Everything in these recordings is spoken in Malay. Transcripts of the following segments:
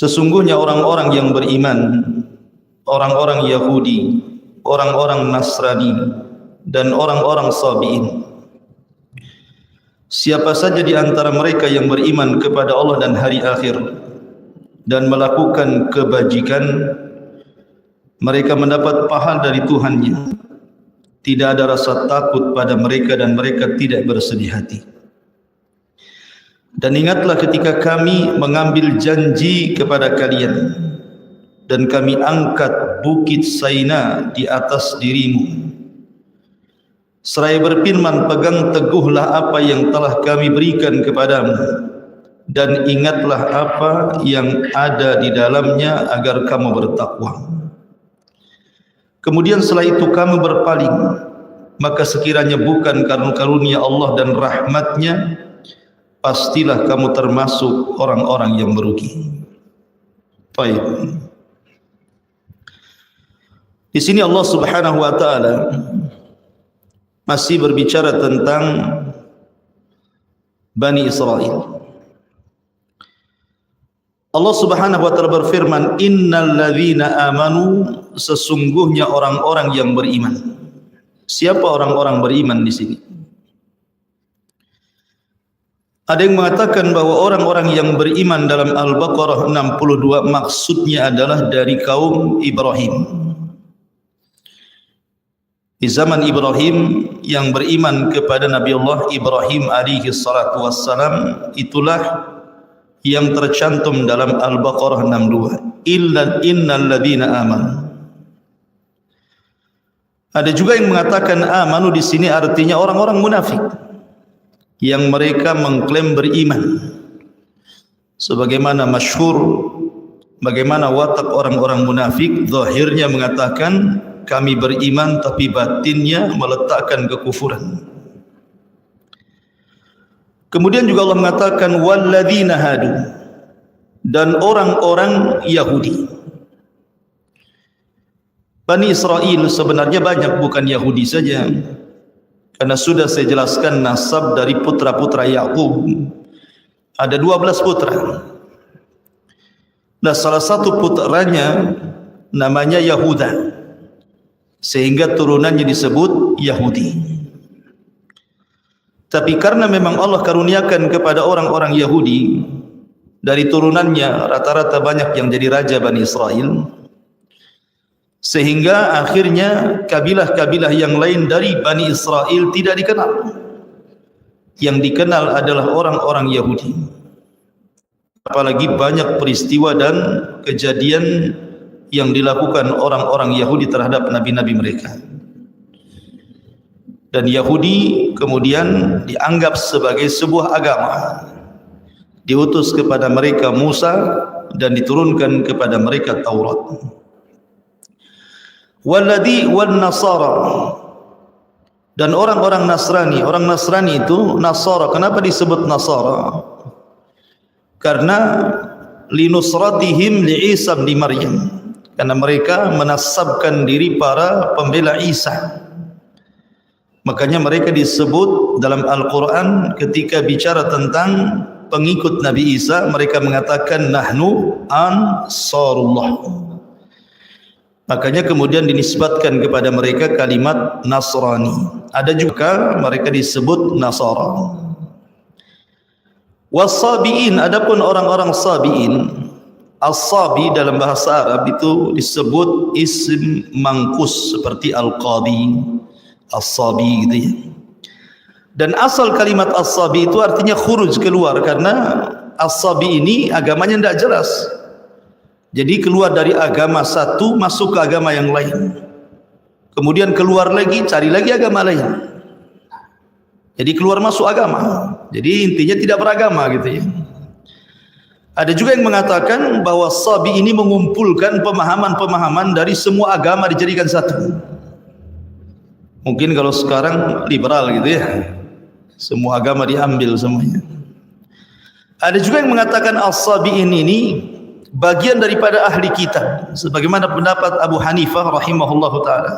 Sesungguhnya orang-orang yang beriman, orang-orang Yahudi, orang-orang Nasrani, dan orang-orang Sabi'in, siapa saja di antara mereka yang beriman kepada Allah dan hari akhir dan melakukan kebajikan, mereka mendapat pahala dari Tuhannya. Tidak ada rasa takut pada mereka dan mereka tidak bersedih hati. Dan ingatlah ketika kami mengambil janji kepada kalian dan kami angkat bukit Saina di atas dirimu, seraya berfirman, pegang teguhlah apa yang telah kami berikan kepadamu dan ingatlah apa yang ada di dalamnya agar kamu bertakwa. Kemudian setelah itu kamu berpaling, maka sekiranya bukan karena karunia Allah dan rahmatnya, pastilah kamu termasuk orang-orang yang merugi. Baik. Di sini Allah Subhanahu wa taala masih berbicara tentang Bani Israel. Allah Subhanahu wa taala berfirman, innal ladzina amanu, sesungguhnya orang-orang yang beriman. Siapa orang-orang beriman di sini? Ada yang mengatakan bahwa orang-orang yang beriman dalam Al-Baqarah 62 maksudnya adalah dari kaum Ibrahim. Di zaman Ibrahim yang beriman kepada Nabi Allah Ibrahim alaihi salatu wassalam, itulah yang tercantum dalam Al-Baqarah 62. Innal ladzina amanu. Ada juga yang mengatakan amanu di sini artinya orang-orang munafik yang mereka mengklaim beriman, sebagaimana masyhur bagaimana watak orang-orang munafik, zahirnya mengatakan kami beriman tapi batinnya meletakkan kekufuran. Kemudian juga Allah mengatakan walladzina hadu, dan orang-orang Yahudi. Bani Israel sebenarnya banyak, bukan Yahudi saja. Karena sudah saya jelaskan nasab dari putra-putra Yakub. Ada 12 putra. Nah, salah satu putranya namanya Yahuda, sehingga turunannya disebut Yahudi. Tapi karena memang Allah karuniakan kepada orang-orang Yahudi, dari turunannya rata-rata banyak yang jadi raja Bani Israel, sehingga akhirnya kabilah-kabilah yang lain dari Bani Israel tidak dikenal. Yang dikenal adalah orang-orang Yahudi. Apalagi banyak peristiwa dan kejadian yang dilakukan orang-orang Yahudi terhadap nabi-nabi mereka. Dan Yahudi kemudian dianggap sebagai sebuah agama. Diutus kepada mereka Musa dan diturunkan kepada mereka Taurat. Walladhi wan nasara, dan orang-orang Nasrani. Orang Nasrani itu Nasara. Kenapa disebut Nasara? Karena linusratihim li Isa bin Maryam, karena mereka menasabkan diri para pembela Isa. Makanya mereka disebut dalam Al-Quran ketika bicara tentang pengikut Nabi Isa, mereka mengatakan nahnu ansarullah. Makanya kemudian dinisbatkan kepada mereka kalimat Nasrani. Ada juga mereka disebut Nasara. Was-Sabi'in, adapun orang-orang Sabi'in, As-Sabi dalam bahasa Arab itu disebut isim mangkus seperti Al-Qadi, As-Sabi gitu ya. Dan asal kalimat As-Sabi itu artinya khuruj, keluar, karena As-Sabi ini agamanya tidak jelas. Jadi keluar dari agama satu masuk ke agama yang lain, kemudian keluar lagi cari lagi agama lain. Jadi keluar masuk agama. Jadi intinya tidak beragama gitu ya. Ada juga yang mengatakan bahwa Sabi ini mengumpulkan pemahaman-pemahaman dari semua agama dijadikan satu. Mungkin kalau sekarang liberal gitu ya, semua agama diambil semuanya. Ada juga yang mengatakan As-Sabi'in ini bagian daripada ahli kitab, sebagaimana pendapat Abu Hanifah rahimahullahu taala.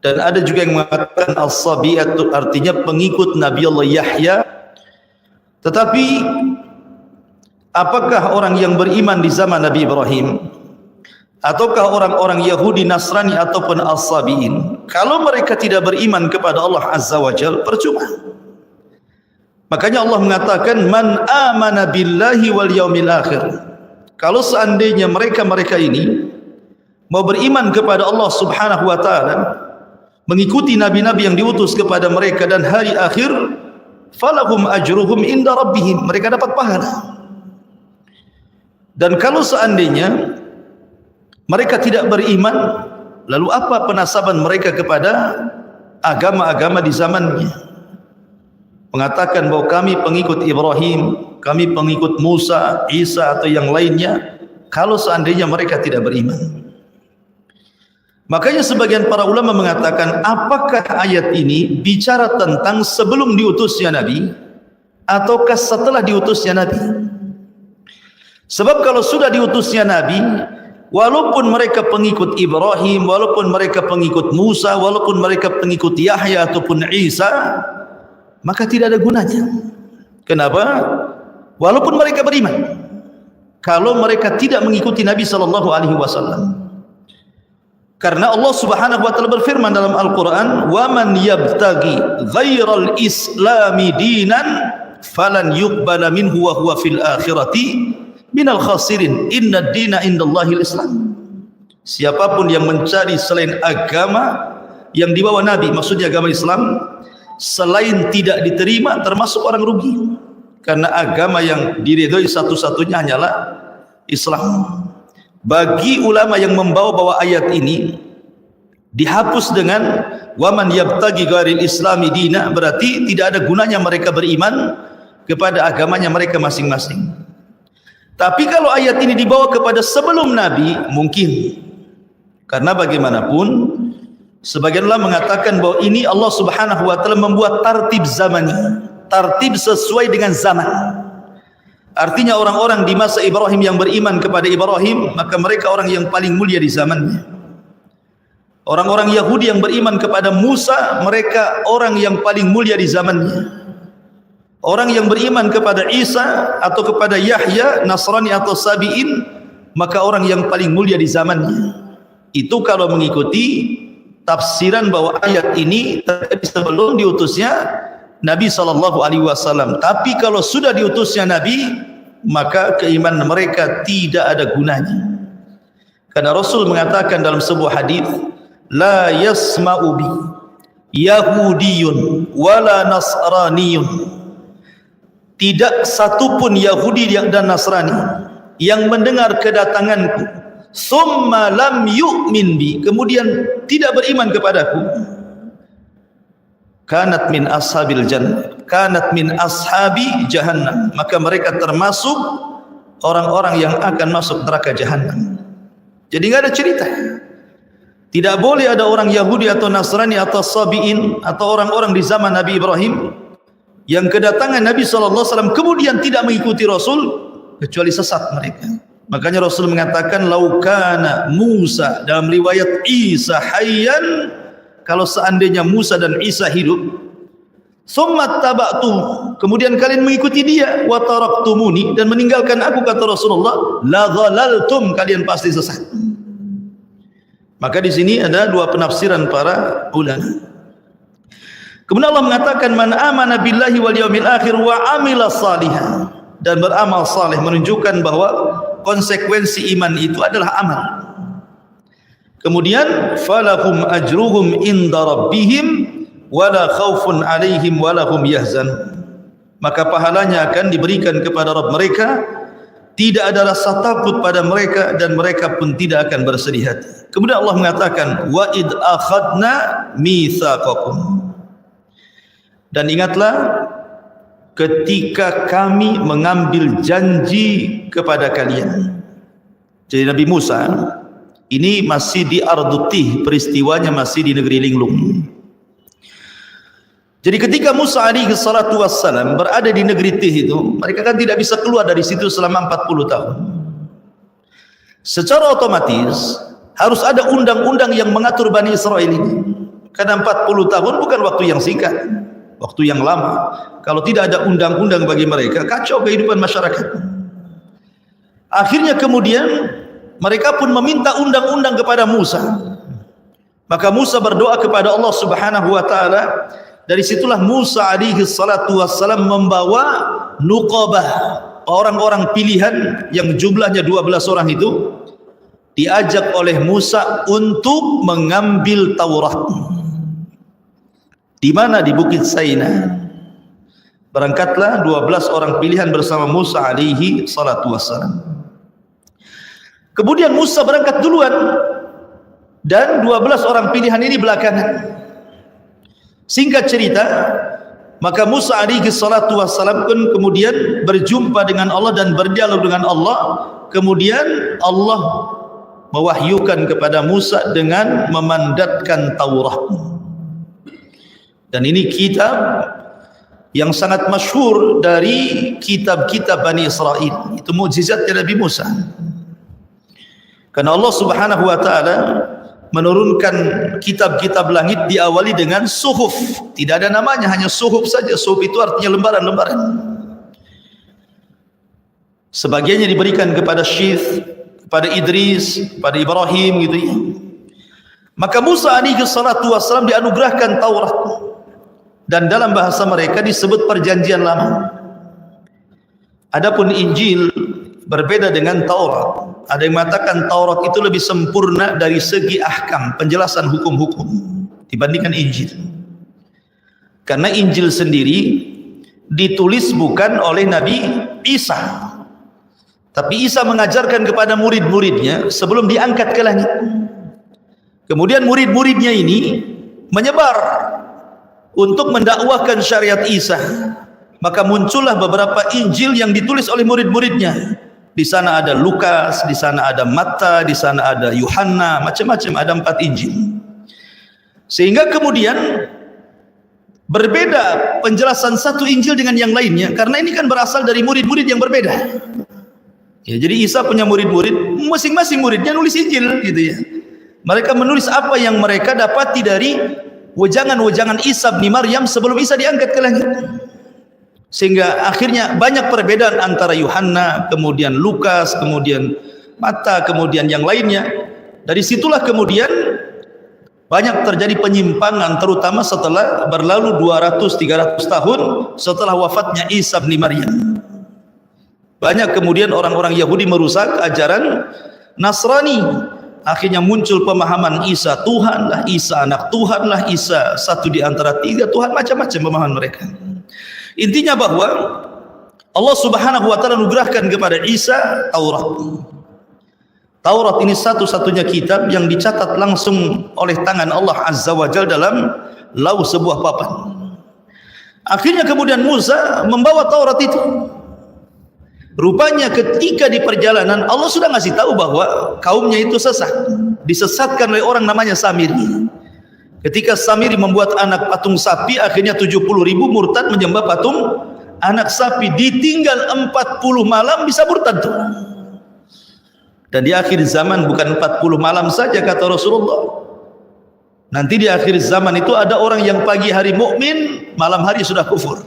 Dan ada juga yang mengatakan As-Sabi itu artinya pengikut Nabi Allah Yahya. Tetapi apakah orang yang beriman di zaman Nabi Ibrahim ataukah orang-orang Yahudi, Nasrani ataupun As-Sabi'in, kalau mereka tidak beriman kepada Allah Azza wa Jalla, percuma. Makanya Allah mengatakan man amana billahi wal yaumil akhir. Kalau seandainya mereka-mereka ini mau beriman kepada Allah Subhanahu wa taala, mengikuti nabi-nabi yang diutus kepada mereka dan hari akhir, falahum ajruhum inda rabbihim, mereka dapat pahala. Dan kalau seandainya mereka tidak beriman, lalu apa penasaban mereka kepada agama-agama di zamannya? Mengatakan bahwa kami pengikut Ibrahim, kami pengikut Musa, Isa atau yang lainnya, kalau seandainya mereka tidak beriman. Makanya sebagian para ulama mengatakan, apakah ayat ini bicara tentang sebelum diutusnya Nabi ataukah setelah diutusnya Nabi? Sebab kalau sudah diutusnya Nabi, walaupun mereka pengikut Ibrahim, walaupun mereka pengikut Musa, walaupun mereka pengikut Yahya ataupun Isa, maka tidak ada gunanya. Kenapa? Walaupun mereka beriman, kalau mereka tidak mengikuti Nabi SAW. Karena Allah Subhanahu wa taala berfirman dalam Al-Qur'an, "Wa man yabtaghi ghairal islami dinan falan yuqbala minhu wa huwa fil akhirati minal khasirin. Inna ad-dina indallahil Islam." Siapapun yang mencari selain agama yang dibawa Nabi, maksudnya agama Islam, selain tidak diterima termasuk orang rugi. Karena agama yang diridhoi satu-satunya hanyalah Islam. Bagi ulama yang membawa ayat ini dihapus dengan waman yabtaghi ghairil islami dina, berarti tidak ada gunanya mereka beriman kepada agamanya mereka masing-masing. Tapi kalau ayat ini dibawa kepada sebelum Nabi, mungkin. Karena bagaimanapun sebagian ulama mengatakan bahwa ini Allah Subhanahu wa taala membuat tartib zamani, tartib sesuai dengan zaman. Artinya orang-orang di masa Ibrahim yang beriman kepada Ibrahim, maka mereka orang yang paling mulia di zamannya. Orang-orang Yahudi yang beriman kepada Musa, mereka orang yang paling mulia di zamannya. Orang yang beriman kepada Isa atau kepada Yahya, Nasrani atau Sabi'in, maka orang yang paling mulia di zamannya. Itu kalau mengikuti tafsiran bahwa ayat ini terjadi sebelum diutusnya Nabi SAW. Tapi kalau sudah diutusnya Nabi, maka keimanan mereka tidak ada gunanya. Karena Rasul mengatakan dalam sebuah hadis, la yasma'u bi Yahudiyun wala Nasraniyun. Tidak satupun Yahudi dan Nasrani yang mendengar kedatanganku, summa lam yu'min bi, kemudian tidak beriman kepadaku, kanat min ashabil jannah, kanat min ashabi jahannam, maka mereka termasuk orang-orang yang akan masuk neraka jahannam. Jadi enggak ada cerita. Tidak boleh ada orang Yahudi atau Nasrani atau Sabi'in atau orang-orang di zaman Nabi Ibrahim yang kedatangan Nabi SAW kemudian tidak mengikuti Rasul, kecuali sesat mereka. Makanya Rasul mengatakan, laukana Musa, dalam riwayat Isa hayyan, kalau seandainya Musa dan Isa hidup, summa taba'tu, kemudian kalian mengikuti dia, wa taraktumuni, dan meninggalkan aku, kata Rasulullah, la dhalaltum, kalian pasti sesat. Maka di sini ada dua penafsiran para ulama. Kemudian Allah mengatakan, man amana billahi wal yaumil akhir wa amila salihan, dan beramal saleh, menunjukkan bahwa konsekuensi iman itu adalah amal. Kemudian falahum ajruhum inda rabbihim wala khaufun alaihim wala hum yahzan, maka pahalanya akan diberikan kepada Rabb mereka, tidak ada rasa takut pada mereka dan mereka pun tidak akan bersedih hati. Kemudian Allah mengatakan, wa id akhadna mitsaqakum, dan ingatlah ketika kami mengambil janji kepada kalian. Jadi Nabi Musa ini masih di Ardutih, peristiwanya masih di negeri Linglung. Jadi ketika Musa alaihi salatu wassalam berada di negeri Tih itu, mereka kan tidak bisa keluar dari situ selama 40 tahun. Secara otomatis harus ada undang-undang yang mengatur Bani Israel ini. Karena 40 tahun bukan waktu yang singkat, waktu yang lama. Kalau tidak ada undang-undang bagi mereka, kacau kehidupan masyarakat. Akhirnya kemudian mereka pun meminta undang-undang kepada Musa. Maka Musa berdoa kepada Allah Subhanahu wa taala. Dari situlah Musa alaihi salatu wassalam membawa nuqabah, orang-orang pilihan yang jumlahnya 12 orang itu, diajak oleh Musa untuk mengambil Taurat. Di mana? Di Bukit Saina. Berangkatlah 12 orang pilihan bersama Musa alaihi salatu wassalam. Kemudian Musa berangkat duluan dan 12 orang pilihan ini belakangan. Singkat cerita, maka Musa alaihi salatu wassalam pun kemudian berjumpa dengan Allah dan berdialog dengan Allah. Kemudian Allah mewahyukan kepada Musa dengan memandatkan Taurat. Dan ini kitab yang sangat masyhur dari kitab-kitab Bani Israel. Itu mukjizatnya Nabi Musa. Karena Allah Subhanahu wa taala menurunkan kitab-kitab langit diawali dengan suhuf. Tidak ada namanya, hanya suhuf saja. Suhuf itu artinya lembaran-lembaran. Sebagiannya diberikan kepada Syith, kepada Idris, kepada Ibrahim gitu ya. Maka Musa alaihi salatu wassalam dianugerahkan Taurat. Dan dalam bahasa mereka disebut perjanjian lama. Adapun Injil berbeda dengan Taurat. Ada yang mengatakan Taurat itu lebih sempurna dari segi ahkam, penjelasan hukum-hukum dibandingkan Injil. Karena Injil sendiri ditulis bukan oleh Nabi Isa, tapi Isa mengajarkan kepada murid-muridnya sebelum diangkat ke langit. Kemudian murid-muridnya ini menyebar untuk mendakwahkan syariat Isa. Maka muncullah beberapa Injil yang ditulis oleh murid-muridnya. Di sana ada Lukas, di sana ada Matta, di sana ada Yohanna, macam-macam, ada 4 Injil. Sehingga kemudian berbeda penjelasan satu Injil dengan yang lainnya, karena ini kan berasal dari murid-murid yang berbeda. Ya, jadi Isa punya murid-murid, masing-masing muridnya nulis Injil gitu ya. Mereka menulis apa yang mereka dapati dari wejangan-wejangan Isa bin Maryam sebelum Isa diangkat ke langit. Sehingga akhirnya banyak perbedaan antara Yohanna, kemudian Lukas, kemudian Matta, kemudian yang lainnya. Dari situlah kemudian banyak terjadi penyimpangan, terutama setelah berlalu 200-300 tahun setelah wafatnya Isa bin Maryam. Banyak kemudian orang-orang Yahudi merusak ajaran Nasrani. Akhirnya muncul pemahaman Isa Tuhan lah, Isa anak Tuhan lah, Isa satu di antara 3 Tuhan, macam-macam pemahaman mereka. Intinya bahwa Allah Subhanahu wa taala anugerahkan kepada Isa Taurat. Taurat ini satu-satunya kitab yang dicatat langsung oleh tangan Allah Azza wa Jalla dalam lauh sebuah papan. Akhirnya kemudian Musa membawa Taurat itu. Rupanya ketika di perjalanan Allah sudah ngasih tahu bahwa kaumnya itu sesat, disesatkan oleh orang namanya Samiri. Ketika Samiri membuat anak patung sapi, akhirnya 70.000 murtad menyembah patung anak sapi. Ditinggal 40 malam bisa murtad tuh. Dan di akhir zaman bukan 40 malam saja kata Rasulullah. Nanti di akhir zaman itu ada orang yang pagi hari mukmin, malam hari sudah kufur.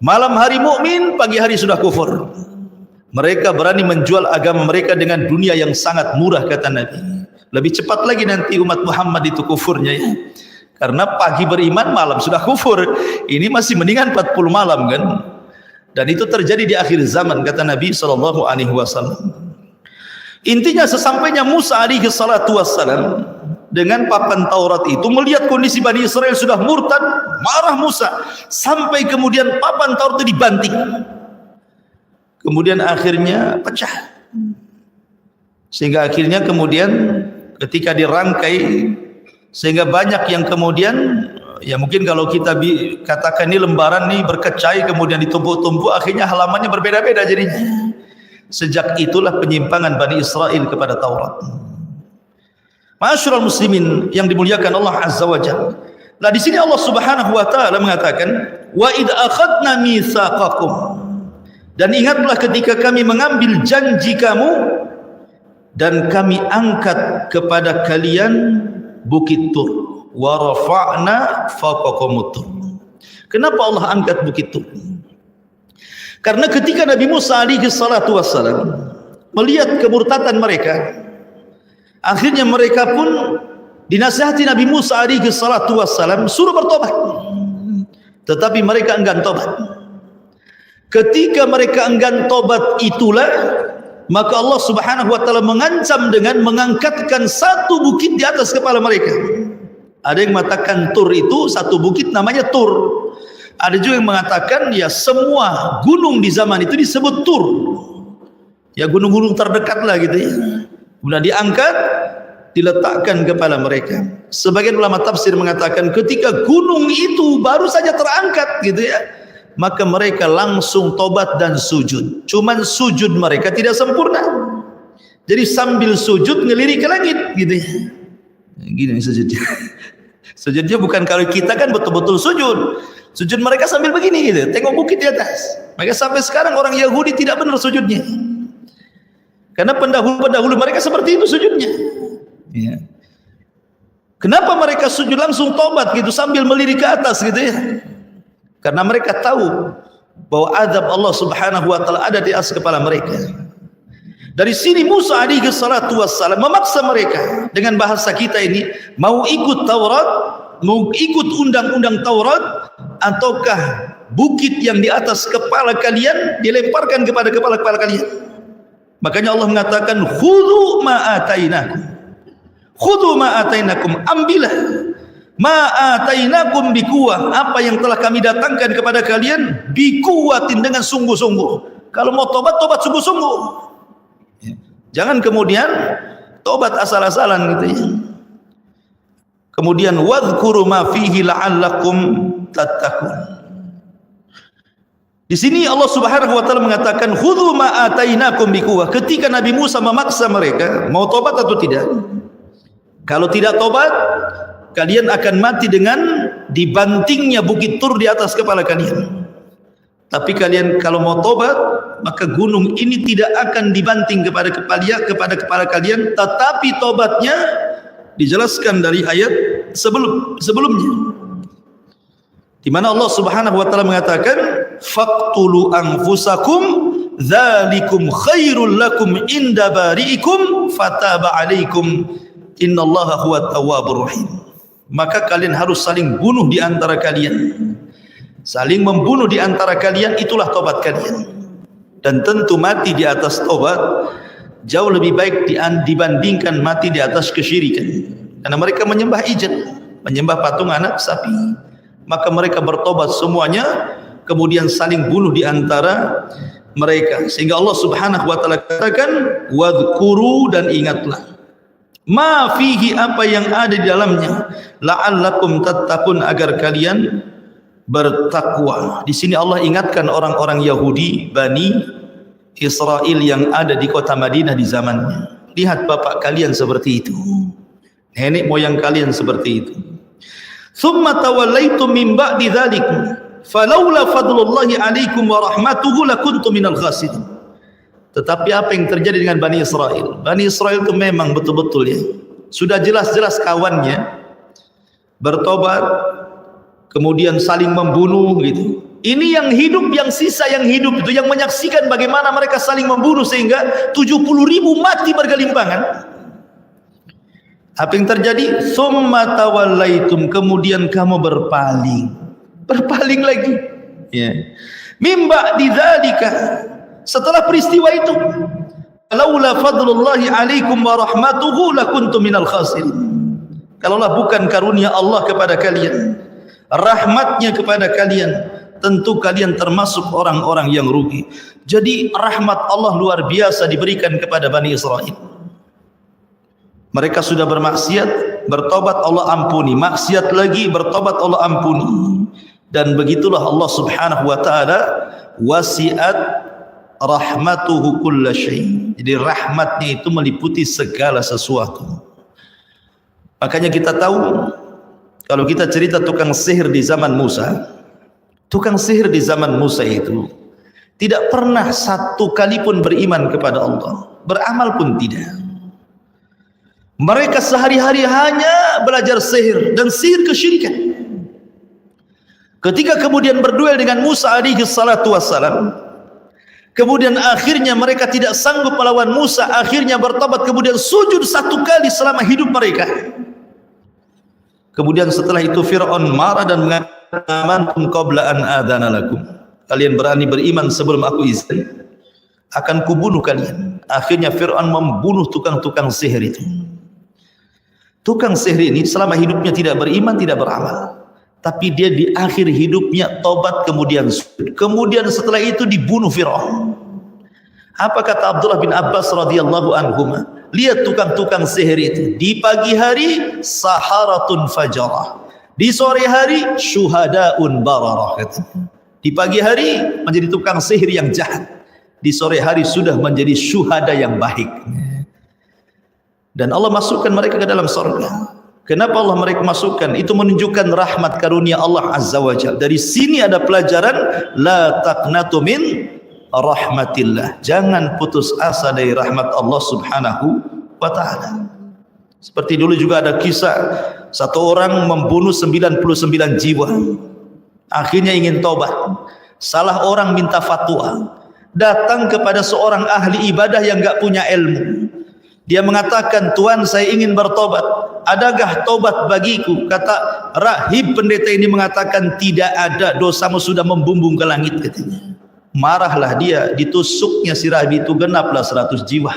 Malam hari mukmin, pagi hari sudah kufur. Mereka berani menjual agama mereka dengan dunia yang sangat murah kata Nabi. Lebih cepat lagi nanti umat Muhammad itu kufurnya ya. Karena pagi beriman, malam sudah kufur. Ini masih mendingan 40 malam kan. Dan itu terjadi di akhir zaman kata Nabi SAW. Intinya sesampainya Musa alaihi salatu wassalam dengan papan Taurat itu melihat kondisi Bani Israel sudah murtad, marah Musa. Sampai kemudian papan Taurat itu dibanting. Kemudian akhirnya pecah. Sehingga akhirnya kemudian ketika dirangkai, sehingga banyak yang kemudian ya mungkin kalau kita katakan ini lembaran nih berkecai kemudian ditumpuk-tumpuk, akhirnya halamannya berbeda-beda jadinya. Sejak itulah penyimpangan Bani Israel kepada Taurat. Ma'asyiral muslimin yang dimuliakan Allah Azza wa Jalla. Nah di sini Allah Subhanahu wa taala mengatakan wa id akhadna mitsaqakum, dan ingatlah ketika kami mengambil janji kamu dan kami angkat kepada kalian bukit Tur. Wa rafa'na fawqakumut Tur. Kenapa Allah angkat bukit Tur? Karena ketika Nabi Musa alaihi salatu wassalam melihat kemurtatan mereka, akhirnya mereka pun dinasihati Nabi Musa alaihi salatu wassalam suruh bertobat, tetapi mereka enggan tobat. Ketika mereka enggan tobat itulah maka Allah Subhanahu wa taala mengancam dengan mengangkatkan satu bukit di atas kepala mereka. Ada yang mengatakan Tur itu satu bukit namanya Tur. Ada juga yang mengatakan ya semua gunung di zaman itu disebut Tur. Ya gunung-gunung terdekat lah gitu ya. Kemudian diangkat, diletakkan kepala mereka. Sebagian ulama tafsir mengatakan ketika gunung itu baru saja terangkat gitu ya, maka mereka langsung tobat dan sujud. Cuman sujud mereka tidak sempurna. Jadi sambil sujud ngelirik ke langit gitu ya. Gini sujudnya. Sujudnya bukan kalau kita kan betul-betul sujud. Sujud mereka sambil begini gitu, tengok bukit di atas. Maka sampai sekarang orang Yahudi tidak benar sujudnya. Karena pendahulu-pendahulu mereka seperti itu sujudnya. Ya. Kenapa mereka sujud langsung tobat gitu sambil melirik ke atas gitu ya? Karena mereka tahu bahwa azab Allah Subhanahu wa taala ada di atas kepala mereka. Dari sini Musa alaihi salatu wassalam memaksa mereka dengan bahasa kita ini mau ikut Taurat, mau ikut undang-undang Taurat, ataukah bukit yang di atas kepala kalian dilemparkan kepada kepala-kepala kalian. Makanya Allah mengatakan khudhu ma atainakum. Khudhu ma atainakum, ambillah ma atainakum biquwah, apa yang telah kami datangkan kepada kalian biquwatin, dengan sungguh-sungguh. Kalau mau tobat, tobat sungguh-sungguh. Jangan kemudian tobat asal-asalan gitu ya. Kemudian wadhkuru ma fihi la'allakum tattaqun. Di sini Allah Subhanahu wa taala mengatakan khudhu ma atainakum biquwah. Ketika Nabi Musa memaksa mereka mau tobat atau tidak. Kalau tidak tobat, kalian akan mati dengan dibantingnya bukit Tur di atas kepala kalian. Tapi kalian kalau mau tobat, maka gunung ini tidak akan dibanting kepada kepala kalian, tetapi tobatnya dijelaskan dari ayat sebelumnya. Di mana Allah Subhanahu wa taala mengatakan faqtulu anfusakum dzalikum khairul lakum inda bari'ikum fataba 'alaikum innallaha huwat tawwabur rahim. Maka kalian harus saling bunuh di antara kalian. Saling membunuh di antara kalian itulah tobat kalian. Dan tentu mati di atas tobat jauh lebih baik dibandingkan mati di atas kesyirikan. Karena mereka menyembah ijen, menyembah patung anak sapi. Maka mereka bertobat semuanya, kemudian saling bunuh di antara mereka. Sehingga Allah Subhanahu wa taala katakan wadhkuru, dan ingatlah ma fihi, apa yang ada di dalamnya, la'allakum tattaqun, agar kalian bertakwa. Di sini Allah ingatkan orang-orang Yahudi Bani Israel yang ada di kota Madinah di zamannya. Lihat bapak kalian seperti itu, nenek moyang kalian seperti itu. Thumma tawallaitum min ba'di dzalik falaula fadlullahi 'alaikum wa rahmatuhu lakuntum minal khasirin. Tetapi apa yang terjadi dengan Bani Israel? Bani Israel itu memang betul-betul ya, sudah jelas-jelas kawannya bertobat, kemudian saling membunuh gitu. Ini yang hidup, yang sisa yang hidup itu yang menyaksikan bagaimana mereka saling membunuh sehingga 70.000 mati bergelimpangan. Apa yang terjadi? Summa tawallaitum, kemudian kamu berpaling lagi. Ya. Mimba didzalika, setelah peristiwa itu, laula fadlullahi 'alaikum wa rahmatuhu lakuntum minal khasirin. Kalaulah bukan karunia Allah kepada kalian, rahmatnya kepada kalian, tentu kalian termasuk orang-orang yang rugi. Jadi rahmat Allah luar biasa diberikan kepada Bani Israel. Mereka sudah bermaksiat, bertobat Allah ampuni, maksiat lagi, bertobat Allah ampuni. Dan begitulah Allah Subhanahu wa taala wasi'at rahmatuhu kulla syai'. Jadi rahmatnya itu meliputi segala sesuatu. Makanya kita tahu kalau kita cerita tukang sihir di zaman Musa, tukang sihir di zaman Musa itu tidak pernah satu kali pun beriman kepada Allah, beramal pun tidak. Mereka sehari-hari hanya belajar sihir dan sihir kesyirikan. Ketika kemudian berduel dengan Musa alaihi salatu wassalam, Kemudian akhirnya mereka tidak sanggup melawan Musa, akhirnya bertobat, kemudian sujud 1 kali selama hidup mereka. Kemudian setelah itu Fir'aun marah dan mengatakan, amantum qabla an adana lakum. Kalian berani beriman sebelum aku izin, akan kubunuh kalian. Akhirnya Fir'aun membunuh tukang-tukang sihir itu. Tukang sihir ini selama hidupnya tidak beriman, tidak beramal. Tapi dia di akhir hidupnya tobat, kemudian sujud. Kemudian setelah itu dibunuh Fir'aun. Apa kata Abdullah bin Abbas radhiyallahu anhuma? Lihat tukang-tukang sihir itu. Di pagi hari saharatun fajarah. Di sore hari syuhadaun bararah. Di pagi hari menjadi tukang sihir yang jahat. Di sore hari sudah menjadi syuhada yang baik. Dan Allah masukkan mereka ke dalam surga. Kenapa Allah mereka masukkan? Itu menunjukkan rahmat karunia Allah Azza wa Jalla. Dari sini ada pelajaran, la taqnatu min rahmatillah. Jangan putus asa dari rahmat Allah Subhanahu wa taala. Seperti dulu juga ada kisah satu orang membunuh 99 jiwa. Akhirnya ingin tobat. Salah orang minta fatwa. Datang kepada seorang ahli ibadah yang enggak punya ilmu. Dia mengatakan, Tuan, saya ingin bertobat. Adakah tobat bagiku? Kata rahib pendeta ini mengatakan, tidak ada, dosamu sudah membumbung ke langit, katanya. Marahlah dia, ditusuknya si rahib itu, genaplah 100 jiwa.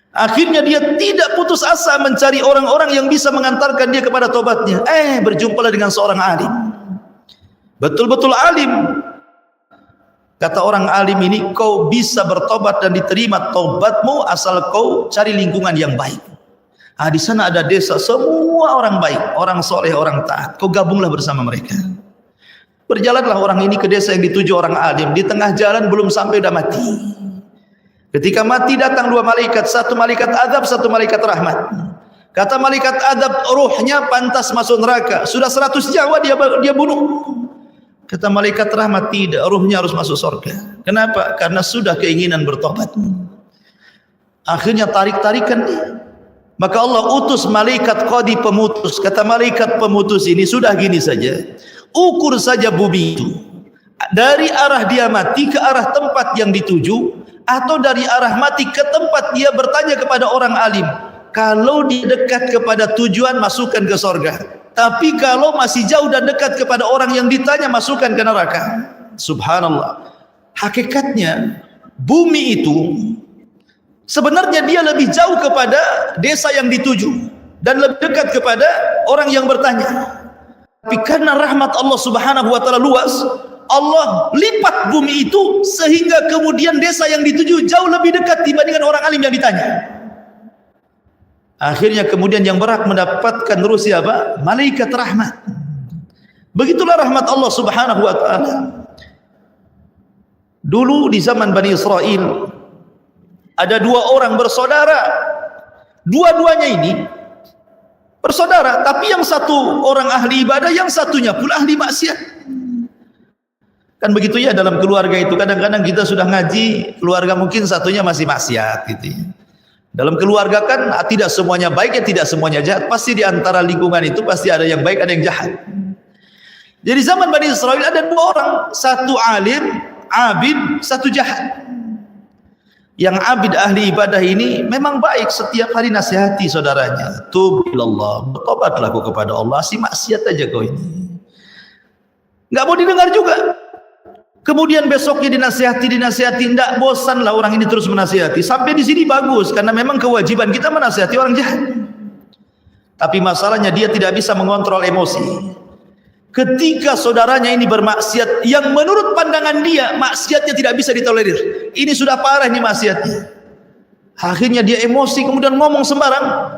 Akhirnya dia tidak putus asa mencari orang-orang yang bisa mengantarkan dia kepada tobatnya. Berjumpalah dengan seorang alim. Betul-betul alim. Kata orang alim ini, kau bisa bertobat dan diterima tobatmu asal kau cari lingkungan yang baik. Di sana ada desa semua orang baik, orang soleh, orang taat. Kau gabunglah bersama mereka. Berjalanlah orang ini ke desa yang dituju orang alim. Di tengah jalan belum sampai udah mati. Ketika mati datang 2 malaikat, satu malaikat azab, satu malaikat rahmat. Kata malaikat azab, ruhnya pantas masuk neraka. Sudah 100 nyawa dia bunuh. Kata malaikat rahmat, tidak, ruhnya harus masuk surga. Kenapa? Karena sudah keinginan bertobat. Akhirnya tarik-tarikan dia. Maka Allah utus malaikat qadi pemutus. Kata malaikat pemutus ini, sudah gini saja, ukur saja bumi itu. Dari arah dia mati ke arah tempat yang dituju, atau dari arah mati ke tempat dia bertanya kepada orang alim. Kalau dia dekat kepada tujuan, masukkan ke surga. Tapi kalau masih jauh dan dekat kepada orang yang ditanya, masukkan ke neraka. Subhanallah. Hakikatnya bumi itu sebenarnya dia lebih jauh kepada desa yang dituju dan lebih dekat kepada orang yang bertanya. Tapi karena rahmat Allah Subhanahu wa taala luas, Allah lipat bumi itu sehingga kemudian desa yang dituju jauh lebih dekat dibandingkan orang alim yang ditanya. Akhirnya kemudian yang berhak mendapatkan terus siapa? Malaikat rahmat. Begitulah rahmat Allah Subhanahu wa taala. Dulu di zaman Bani Israel ada 2 orang bersaudara. Dua-duanya ini bersaudara, tapi yang satu orang ahli ibadah, yang satunya pula ahli maksiat. Kan begitu ya dalam keluarga itu. Kadang-kadang kita sudah ngaji, keluarga mungkin satunya masih maksiat gitu ya. Dalam keluarga kan tidak semuanya baik, ya tidak semuanya jahat. Pasti di antara lingkungan itu pasti ada yang baik, ada yang jahat. Jadi zaman Bani Israel ada 2 orang, satu alim, abid, satu jahat. Yang abid ahli ibadah ini memang baik, setiap hari nasihati saudaranya. Tub ilallah, bertobatlah kau kepada Allah, si maksiat aja kau ini. Enggak mau didengar juga. Kemudian besoknya dinasihati, tidak bosanlah orang ini terus menasihati. Sampai di sini bagus, karena memang kewajiban kita menasihati orang jahat. Tapi masalahnya dia tidak bisa mengontrol emosi. Ketika saudaranya ini bermaksiat, yang menurut pandangan dia maksiatnya tidak bisa ditolerir. Ini sudah parah ini maksiatnya. Akhirnya dia emosi, kemudian ngomong sembarang.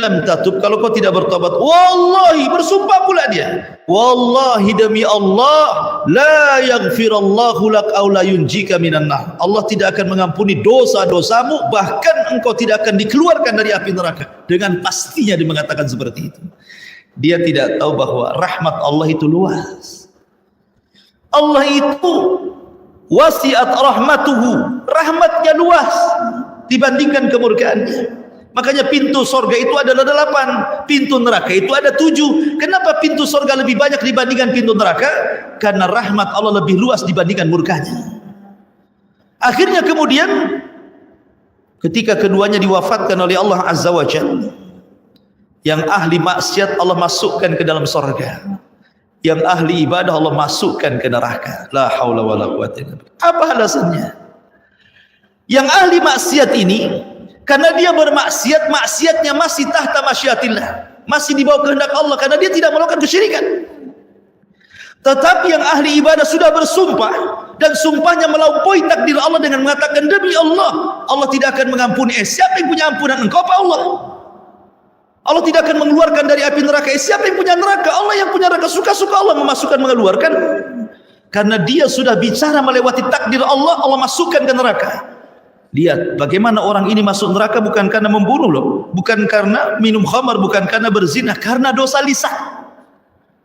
Lam tatub, kalau kau tidak bertobat, wallahi, bersumpah pula dia, wallahi demi Allah, la yaghfirallahu lak aw la yunjika minan nar. Allah tidak akan mengampuni dosa-dosamu, bahkan engkau tidak akan dikeluarkan dari api neraka. Dengan pastinya dia mengatakan seperti itu. Dia tidak tahu bahwa rahmat Allah itu luas. Allah itu wasiat rahmatuhu, rahmatnya luas dibandingkan kemurkaannya. Makanya pintu surga itu adalah 8, pintu neraka itu ada 7. Kenapa pintu surga lebih banyak dibandingkan pintu neraka? Karena rahmat Allah lebih luas dibandingkan murkanya. Akhirnya kemudian ketika keduanya diwafatkan oleh Allah Azza wa Jalla, yang ahli maksiat Allah masukkan ke dalam surga, yang ahli ibadah Allah masukkan ke neraka. La haula wala quwwata illa billah. Apa alasannya? Yang ahli maksiat ini karena dia bermaksiat, maksiatnya masih tahta masyiatillah, masih di bawah kehendak Allah, karena dia tidak melakukan kesyirikan. Tetapi yang ahli ibadah sudah bersumpah, dan sumpahnya melampaui takdir Allah dengan mengatakan, demi Allah, Allah tidak akan mengampuni. Siapa yang punya ampunan? Engkau apa Allah? Allah tidak akan mengeluarkan dari api neraka. Siapa yang punya neraka? Allah yang punya neraka. Suka-suka Allah memasukkan, mengeluarkan. Karena dia sudah bicara melewati takdir Allah, Allah masukkan ke neraka. Lihat bagaimana orang ini masuk neraka bukan karena membunuh loh, bukan karena minum khamar, bukan karena berzina, karena dosa lisan.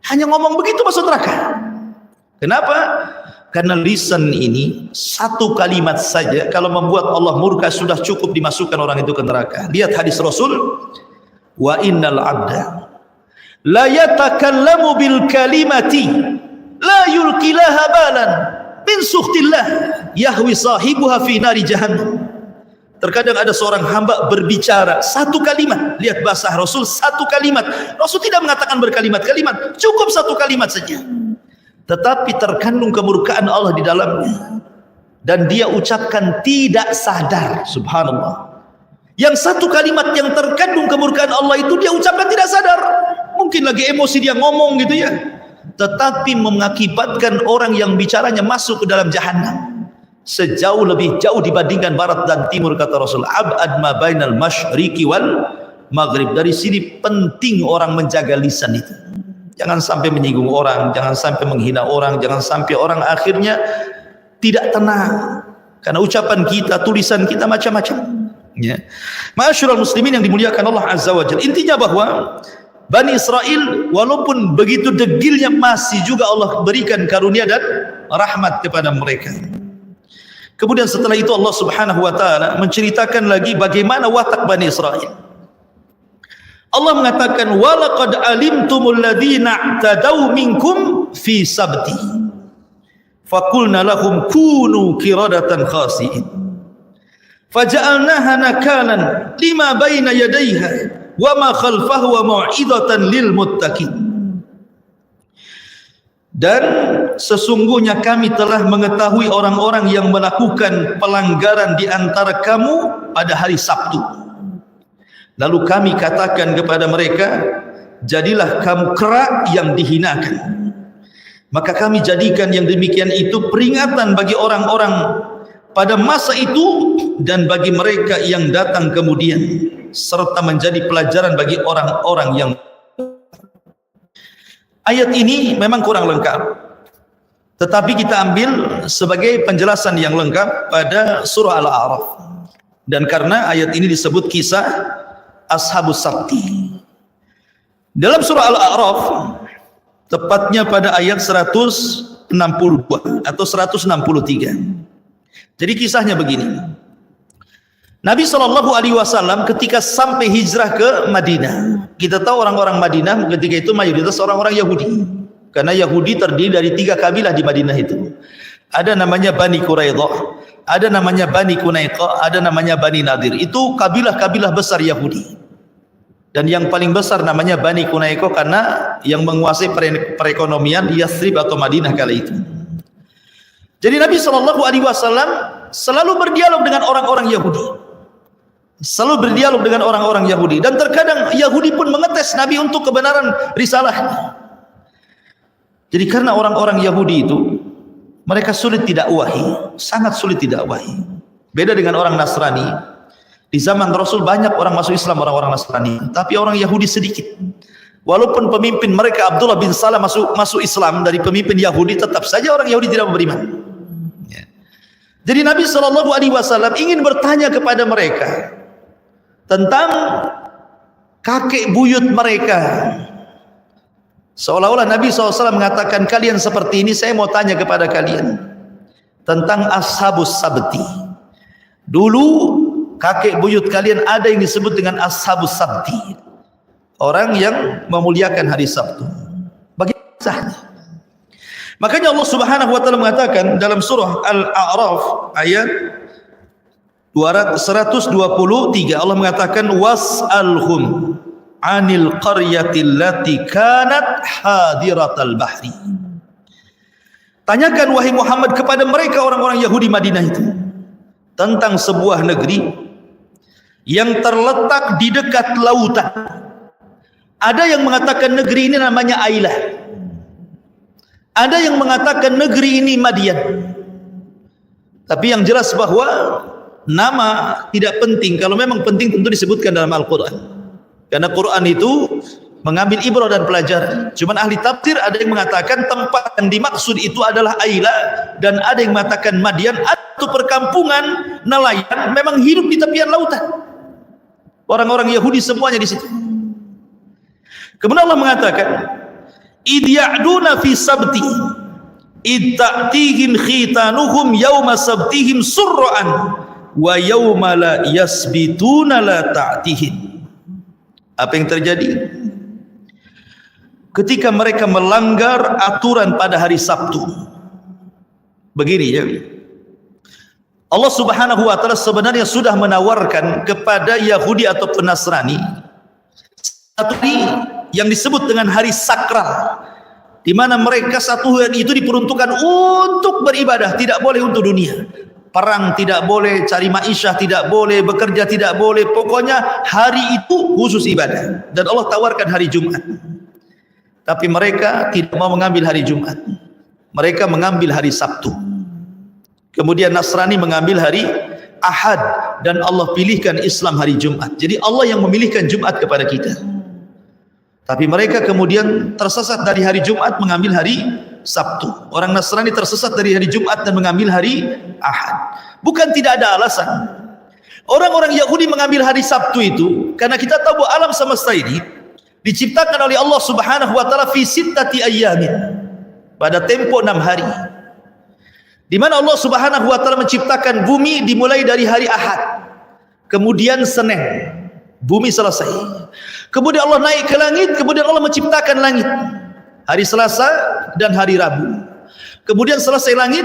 Hanya ngomong begitu masuk neraka. Kenapa? Karena lisan ini satu kalimat saja kalau membuat Allah murka sudah cukup dimasukkan orang itu ke neraka. Lihat hadis Rasul, wa innal abda la yatakallamu bil kalimati la yulqilaha balan min sukhtillah yahwi sahibuha fi nari jahannam. Terkadang ada seorang hamba berbicara satu kalimat. Lihat bahasa Rasul, satu kalimat. Rasul tidak mengatakan berkalimat-kalimat, cukup satu kalimat saja, tetapi terkandung kemurkaan Allah di dalamnya, dan dia ucapkan tidak sadar. Subhanallah. Yang satu kalimat yang terkandung kemurkaan Allah itu dia ucapkan tidak sadar. Mungkin lagi emosi dia ngomong gitu ya, tetapi mengakibatkan orang yang bicaranya masuk ke dalam jahanam sejauh lebih jauh dibandingkan barat dan timur, kata Rasul. Ab'ad ma bainal masyriqi wal maghrib. Dari sini penting orang menjaga lisan itu. Jangan sampai menyinggung orang, jangan sampai menghina orang, jangan sampai orang akhirnya tidak tenang karena ucapan kita, tulisan kita macam-macam. Ya. Ma'asyiral muslimin yang dimuliakan Allah Azza wa Jalla. Intinya bahwa Bani Israel walaupun begitu degilnya masih juga Allah berikan karunia dan rahmat kepada mereka. Kemudian setelah itu Allah Subhanahu wa taala menceritakan lagi bagaimana watak Bani Israel. Allah mengatakan, walaqad alimtumul ladzina i'tadaw minkum fi sabti faqulna lahum kunu qiradatan khasi'in faja'alnaha nakalan lima baina yadayha wa ma khalfahu wa mau'izatan lil muttaqin. Dan sesungguhnya kami telah mengetahui orang-orang yang melakukan pelanggaran di antara kamu pada hari Sabtu. Lalu kami katakan kepada mereka, jadilah kamu kera yang dihinakan. Maka kami jadikan yang demikian itu peringatan bagi orang-orang pada masa itu dan bagi mereka yang datang kemudian, serta menjadi pelajaran bagi orang-orang yang. Ayat ini memang kurang lengkap, tetapi kita ambil sebagai penjelasan yang lengkap pada surah Al-A'raf. Dan karena ayat ini disebut kisah Ashabus Sabti. Dalam surah Al-A'raf, tepatnya pada ayat 162 atau 163. Jadi kisahnya begini. Nabi SAW ketika sampai hijrah ke Madinah, kita tahu orang-orang Madinah ketika itu mayoritas orang-orang Yahudi, karena Yahudi terdiri dari 3 kabilah di Madinah itu. Ada namanya Bani Quraidah, ada namanya Bani Qunaiqah, ada namanya Bani Nadir. Itu kabilah-kabilah besar Yahudi. Dan yang paling besar namanya Bani Qunaiqah karena yang menguasai perekonomian Yathrib atau Madinah kala itu. Jadi Nabi SAW selalu berdialog dengan orang-orang Yahudi. Selalu berdialog dengan orang-orang Yahudi, dan terkadang Yahudi pun mengetes Nabi untuk kebenaran risalahnya. Jadi karena orang-orang Yahudi itu mereka sulit didakwahi, sangat sulit didakwahi. Beda dengan orang Nasrani. Di zaman Rasul banyak orang masuk Islam, orang-orang Nasrani, tapi orang Yahudi sedikit. Walaupun pemimpin mereka Abdullah bin Salam masuk Islam dari pemimpin Yahudi, tetap saja orang Yahudi tidak beriman. Jadi Nabi SAW ingin bertanya kepada mereka tentang kakek buyut mereka. Seolah-olah Nabi SAW mengatakan, kalian seperti ini, saya mau tanya kepada kalian tentang Ashabus Sabti. Dulu kakek buyut kalian ada yang disebut dengan Ashabus Sabti, orang yang memuliakan hari Sabtu. Bagaimana kisahnya? Makanya Allah Subhanahu wa taala mengatakan dalam surah Al-A'raf ayat 123, Allah mengatakan was'alhum 'anil qaryati allati kanat hadiratal bahri. Tanyakan wahai Muhammad kepada mereka orang-orang Yahudi Madinah itu tentang sebuah negeri yang terletak di dekat lautan. Ada yang mengatakan negeri ini namanya Ailah. Ada yang mengatakan negeri ini Madian. Tapi yang jelas bahwa nama tidak penting. Kalau memang penting tentu disebutkan dalam Al-Quran. Karena Quran itu mengambil ibrah dan pelajaran. Cuman ahli tafsir ada yang mengatakan tempat yang dimaksud itu adalah Ailah, dan ada yang mengatakan Madian atau perkampungan nelayan memang hidup di tepian lautan. Orang-orang Yahudi semuanya di situ. Kemudian Allah mengatakan, "Id ya'duna fi sabti, id ta'tihim khitanuhum yawma sabtihim surra'an, wa yawma la yasbituna la ta'tihim." Apa yang terjadi? Ketika mereka melanggar aturan pada hari Sabtu. Begini ya. Allah Subhanahu wa taala sebenarnya sudah menawarkan kepada Yahudi atau Nasrani satu hari yang disebut dengan hari sakral, di mana mereka satu hari itu diperuntukkan untuk beribadah, tidak boleh untuk dunia. Perang tidak boleh, cari ma'isyah tidak boleh, bekerja tidak boleh, pokoknya hari itu khusus ibadah. Dan Allah tawarkan hari Jumat. Tapi mereka tidak mau mengambil hari Jumat. Mereka mengambil hari Sabtu. Kemudian Nasrani mengambil hari Ahad, dan Allah pilihkan Islam hari Jumat. Jadi Allah yang memilihkan Jumat kepada kita. Tapi mereka kemudian tersesat dari hari Jumat mengambil hari Sabtu. Orang Nasrani tersesat dari hari Jumat dan mengambil hari Ahad. Bukan tidak ada alasan. Orang-orang Yahudi mengambil hari Sabtu itu karena kita tahu bahwa alam semesta ini diciptakan oleh Allah Subhanahu wa taala fi sittati ayyamin, pada tempo 6 hari. Di mana Allah Subhanahu wa taala menciptakan bumi dimulai dari hari Ahad. Kemudian Senin, bumi selesai. Kemudian Allah naik ke langit, kemudian Allah menciptakan langit. Hari Selasa dan hari Rabu. Kemudian selesai langit,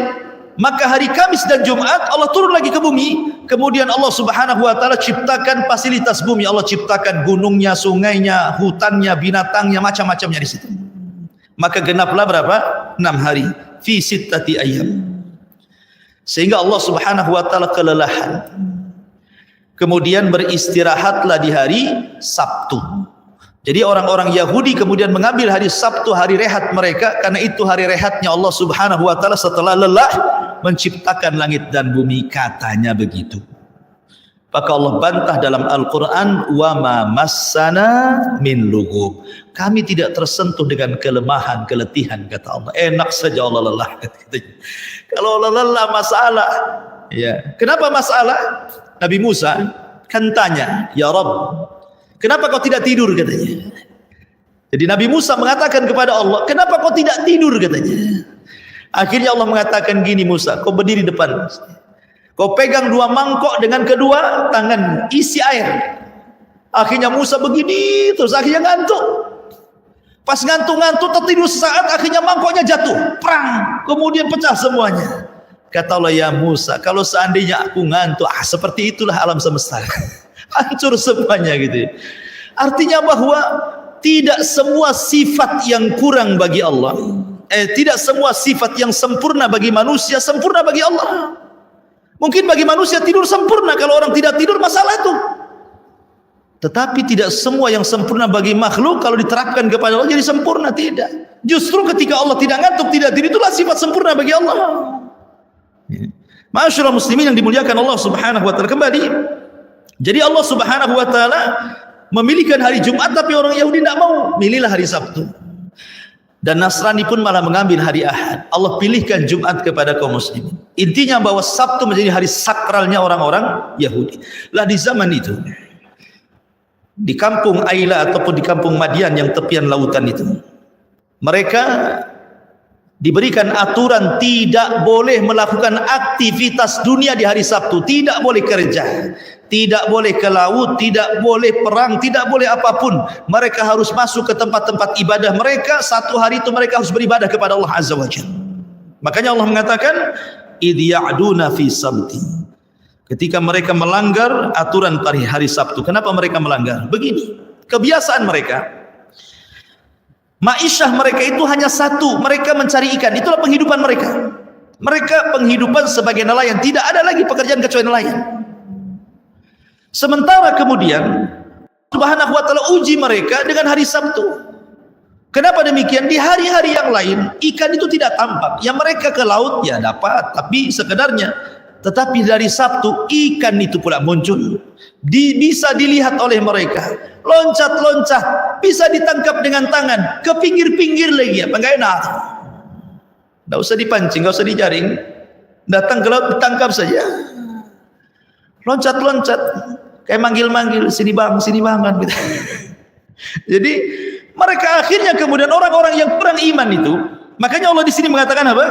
maka hari Kamis dan Jumat Allah turun lagi ke bumi. Kemudian Allah Subhanahu wa taala ciptakan fasilitas bumi. Allah ciptakan gunungnya, sungainya, hutannya, binatangnya, macam-macamnya di situ. Maka genaplah berapa? 6 hari. Fi sittati ayyam. Sehingga Allah Subhanahu wa taala kelelahan. Kemudian beristirahatlah di hari Sabtu. Jadi orang-orang Yahudi kemudian mengambil hari Sabtu, hari rehat mereka, karena itu hari rehatnya Allah Subhanahu wa taala setelah lelah menciptakan langit dan bumi, katanya begitu. Maka Allah bantah dalam Al-Quran, wa ma massana min lughub. Kami tidak tersentuh dengan kelemahan, keletihan, kata Allah. Enak saja Allah lelah. Kalau Allah lelah masalah. Ya. Kenapa masalah? Nabi Musa kan tanya, "Ya Rabb, kenapa kau tidak tidur?" katanya. Jadi Nabi Musa mengatakan kepada Allah, "Kenapa kau tidak tidur?" katanya. Akhirnya Allah mengatakan gini, "Musa, kau berdiri depan. Kau pegang 2 mangkok dengan kedua tangan, isi air." Akhirnya Musa begini terus, akhirnya ngantuk. Pas ngantuk-ngantuk tertidur sesaat, akhirnya mangkoknya jatuh, prang, kemudian pecah semuanya. Kata Allah, "Ya Musa, kalau seandainya aku ngantuk, seperti itulah alam semesta." Hancur semuanya gitu. Artinya bahwa tidak semua sifat yang kurang bagi Allah, tidak semua sifat yang sempurna bagi manusia sempurna bagi Allah. Mungkin bagi manusia tidur sempurna, kalau orang tidak tidur masalah itu. Tetapi tidak semua yang sempurna bagi makhluk kalau diterapkan kepada Allah jadi sempurna, tidak. Justru ketika Allah tidak ngantuk, tidak tidur, itulah sifat sempurna bagi Allah. Ma'asyiral muslimin yang dimuliakan Allah Subhanahu wa taala. Kembali, jadi Allah Subhanahu wa taala memilihkan hari Jumat, tapi orang Yahudi tidak mau, milihlah hari Sabtu. Dan Nasrani pun malah mengambil hari Ahad. Allah pilihkan Jumat kepada kaum muslimin. Intinya bahwa Sabtu menjadi hari sakralnya orang-orang Yahudi. Lah di zaman itu, di kampung Ailah ataupun di kampung Madian yang tepian lautan itu, mereka diberikan aturan tidak boleh melakukan aktivitas dunia di hari Sabtu, tidak boleh kerja, tidak boleh ke laut, tidak boleh perang, tidak boleh apapun. Mereka harus masuk ke tempat-tempat ibadah mereka. 1 hari itu mereka harus beribadah kepada Allah Azza wa Jalla. Makanya Allah mengatakan idh ya'duna fi sabti, ketika mereka melanggar aturan hari Sabtu. Kenapa mereka melanggar? Begini, kebiasaan mereka, ma'isyah mereka itu hanya satu, mereka mencari ikan. Itulah penghidupan mereka. Mereka penghidupan sebagai nelayan, tidak ada lagi pekerjaan kecuali nelayan. Sementara kemudian Subhanahu wa ta'ala uji mereka dengan hari Sabtu. Kenapa demikian? Di hari-hari yang lain ikan itu tidak tampak. Yang mereka ke laut ya dapat, tapi sekedarnya. Tetapi dari Sabtu ikan itu pula muncul. Bisa dilihat oleh mereka. Loncat-loncat, bisa ditangkap dengan tangan, ke pinggir-pinggir lagi. Apa enggak enak? Tidak usah dipancing, tidak usah dijaring. Datang ke laut ditangkap saja. Loncat-loncat, kayak manggil-manggil, sini bang kan gitu. Jadi mereka akhirnya kemudian orang-orang yang kurang iman itu, makanya Allah di sini mengatakan apa?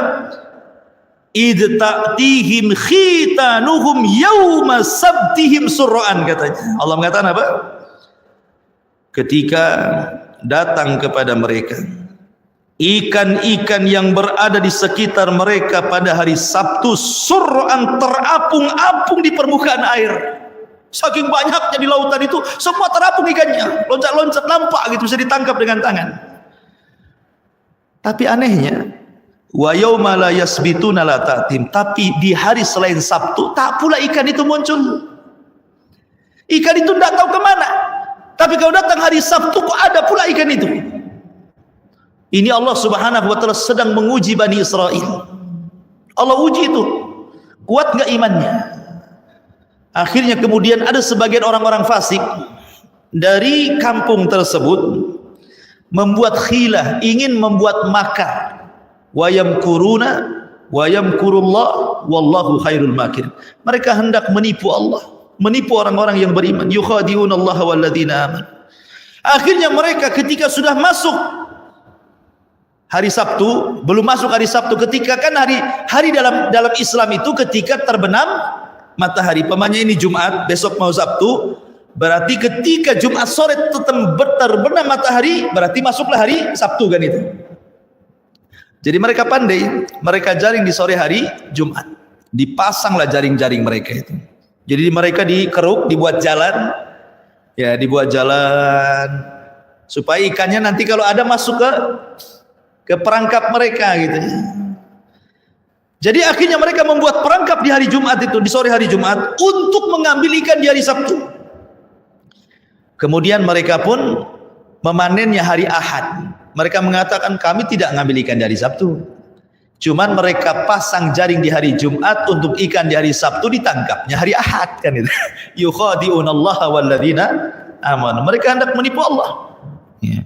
Idh ta'tihim khitanuhum yawma sabtihim surra'an, katanya. Allah mengatakan apa? Ketika datang kepada mereka ikan-ikan yang berada di sekitar mereka pada hari Sabtu, surra'an, terapung-apung di permukaan air. Saking banyaknya di lautan itu, semua terapung ikannya, loncat-loncat, nampak gitu, bisa ditangkap dengan tangan. Tapi anehnya, wa yauma la yasbituna la ta'tim, tapi di hari selain Sabtu tak pula ikan itu muncul. Ikan itu tidak tahu kemana. Tapi kalau datang hari Sabtu kok ada pula ikan itu. Ini Allah Subhanahu wa ta'ala sedang menguji Bani Israel. Allah uji itu, kuat enggak imannya. Akhirnya kemudian ada sebagian orang-orang fasik dari kampung tersebut membuat khilah, ingin membuat makar. Wa yamkuruna wa yamkurullah wallahu khairul makir. Mereka hendak menipu Allah, menipu orang-orang yang beriman. Yukhadi'unallaha walladzina amanu. Akhirnya mereka ketika sudah masuk hari Sabtu, belum masuk hari Sabtu, ketika kan hari dalam Islam itu ketika terbenam matahari. Pamannya ini Jumat, besok mau Sabtu, berarti ketika Jumat sore terbenam matahari, berarti masuklah hari Sabtu kan itu. Jadi mereka pandai, mereka jaring di sore hari Jumat, dipasanglah jaring-jaring mereka itu. Jadi mereka dikeruk, dibuat jalan, ya dibuat jalan supaya ikannya nanti kalau ada masuk ke perangkap mereka gitu. Jadi akhirnya mereka membuat perangkap di hari Jumat itu, di sore hari Jumat, untuk mengambil ikan di hari Sabtu. Kemudian mereka pun memanennya hari Ahad. Mereka mengatakan kami tidak mengambil ikan di hari Sabtu. Cuman mereka pasang jaring di hari Jumat untuk ikan di hari Sabtu ditangkapnya hari Ahad kan itu. Yukhadi'unallaha walladzina amanu. Mereka hendak menipu Allah. Ya.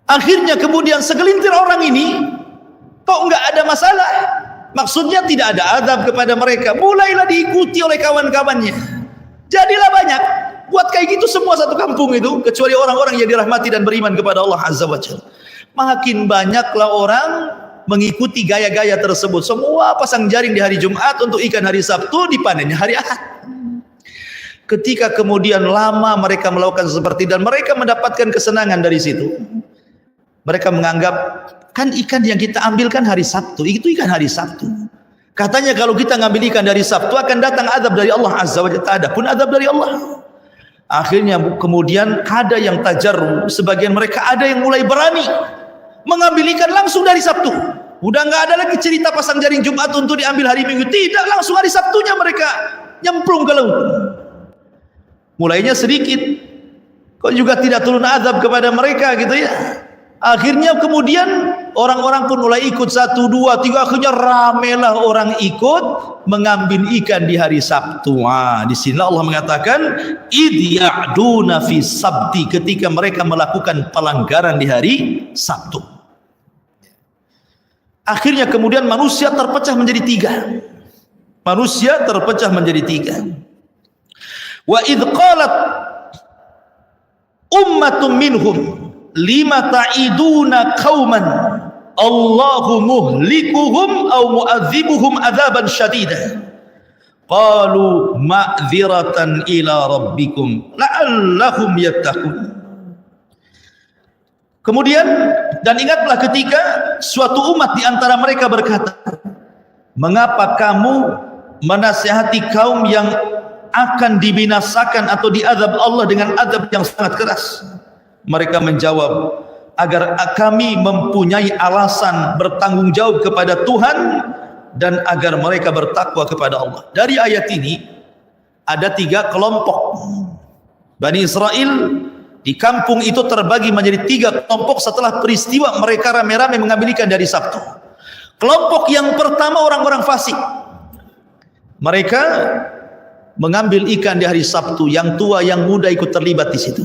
Akhirnya kemudian segelintir orang ini kok enggak ada masalah. Maksudnya tidak ada azab kepada mereka. Mulailah diikuti oleh kawan-kawannya. Jadilah banyak. Buat kayak gitu semua satu kampung itu, kecuali orang-orang yang dirahmati dan beriman kepada Allah Azza wa Jalla. Makin banyaklah orang mengikuti gaya-gaya tersebut. Semua pasang jaring di hari Jumat untuk ikan hari Sabtu, dipanennya hari Ahad. Ketika kemudian lama mereka melakukan seperti dan mereka mendapatkan kesenangan dari situ. Mereka menganggap kan ikan yang kita ambil kan hari Sabtu, itu ikan hari Sabtu. Katanya kalau kita ngambil ikan dari Sabtu akan datang azab dari Allah Azza wa Jalla. Ada pun azab dari Allah. Akhirnya kemudian ada yang tajarru, sebagian mereka ada yang mulai berani mengambil ikan langsung dari Sabtu. Udah nggak ada lagi cerita pasang jaring Jumat untuk diambil hari Minggu. Tidak, langsung hari Sabtunya mereka nyemplung ke laut. Mulainya sedikit, kok juga tidak turun azab kepada mereka gitu ya. Akhirnya kemudian orang-orang pun mulai ikut 1, 2, 3, akhirnya ramelah orang ikut mengambil ikan di hari Sabtu. Di sini Allah mengatakan idh ya'duna fi sabti, ketika mereka melakukan pelanggaran di hari Sabtu. Akhirnya kemudian manusia terpecah menjadi 3. Manusia terpecah menjadi 3. Wa idh qalat ummatun minhum lima ta'iduna qauman Allahu muhlikuhum aw mu'adzibuhum adzaban syadida qalu ma'dziratan ila rabbikum la'allahum yattaqun. Kemudian, dan ingatlah ketika suatu umat di antara mereka berkata, mengapa kamu menasihati kaum yang akan dibinasakan atau diazab Allah dengan azab yang sangat keras? Mereka menjawab, agar kami mempunyai alasan bertanggung jawab kepada Tuhan dan agar mereka bertakwa kepada Allah. Dari ayat ini ada 3 kelompok Bani Israel di kampung itu terbagi menjadi 3 kelompok setelah peristiwa mereka rame-rame mengambil ikan dari Sabtu. Kelompok yang pertama orang-orang fasik. Mereka mengambil ikan di hari Sabtu, yang tua yang muda ikut terlibat di situ.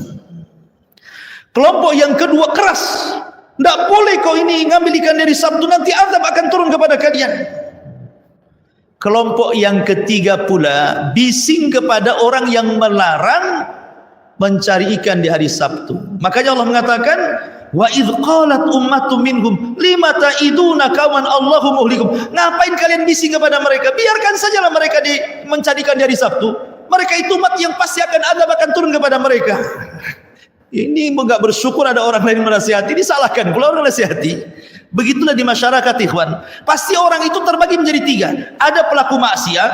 Kelompok yang kedua keras. Tidak boleh kau ini ngambil ikan dari Sabtu, nanti azab akan turun kepada kalian. Kelompok yang ketiga pula bising kepada orang yang melarang mencari ikan di hari Sabtu. Makanya Allah mengatakan, wa idz qalat ummatun minhum lima ta'iduna kawan Allahu muhlikum. Ngapain kalian bising kepada mereka? Biarkan sajalah mereka mencari ikan di hari Sabtu. Mereka itu umat yang pasti azab akan turun kepada mereka. Ini enggak bersyukur ada orang lain menasihati, disalahkan pula orang nasihati. Begitulah di masyarakat, ikhwan. Pasti orang itu terbagi menjadi 3. Ada pelaku maksiat,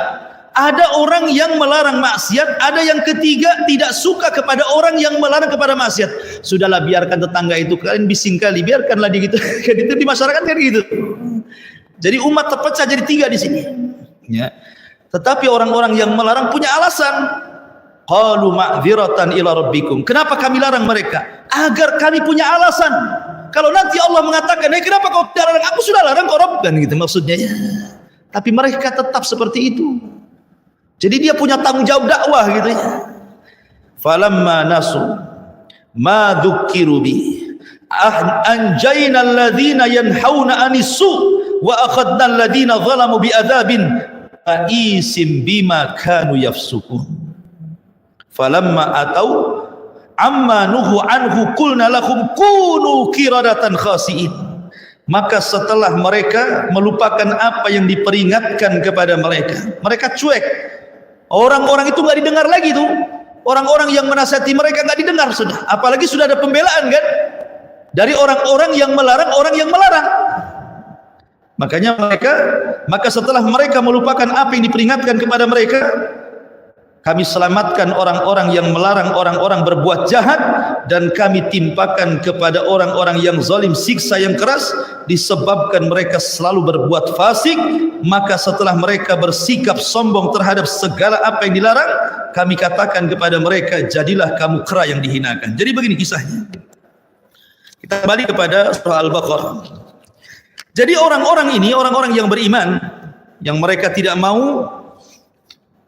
ada orang yang melarang maksiat, ada yang ketiga tidak suka kepada orang yang melarang kepada maksiat. Sudahlah, biarkan tetangga itu, kalian bising kali, biarkanlah dia gitu. Kan itu di masyarakat kan gitu. Jadi umat terpecah jadi 3 di sini. Ya. Tetapi orang-orang yang melarang punya alasan. Qalu ma'dziratan ila rabbikum. Kenapa kami larang mereka? Agar kami punya alasan. Kalau nanti Allah mengatakan, kenapa kau tidak larang? Aku sudah larang kau Rabb, kan gitu maksudnya ya. Tapi mereka tetap seperti itu. Jadi dia punya tanggung jawab dakwah gitu ya. Falamma nasu ma dzukiru bi anjayna alladhina yanhauna anis-su wa akhadna alladhina zalamu bi adzabin ba'isim bima kanu yafsukun. Falamma atau amma nuhu anhu qulna lahum kunu qiradatan khasi'in. Maka setelah mereka melupakan apa yang diperingatkan kepada mereka, mereka cuek. Orang-orang itu nggak didengar lagi tuh. Orang-orang yang menasihati mereka nggak didengar sudah. Apalagi sudah ada pembelaan kan dari orang-orang yang melarang orang yang melarang. Maka setelah mereka melupakan apa yang diperingatkan kepada mereka, kami selamatkan orang-orang yang melarang orang-orang berbuat jahat, dan kami timpakan kepada orang-orang yang zalim siksa yang keras disebabkan mereka selalu berbuat fasik. Maka setelah mereka bersikap sombong terhadap segala apa yang dilarang, kami katakan kepada mereka, jadilah kamu kera yang dihinakan. Jadi begini kisahnya. Kita kembali kepada surah Al-Baqarah. Jadi orang-orang ini, orang-orang yang beriman, yang mereka tidak mau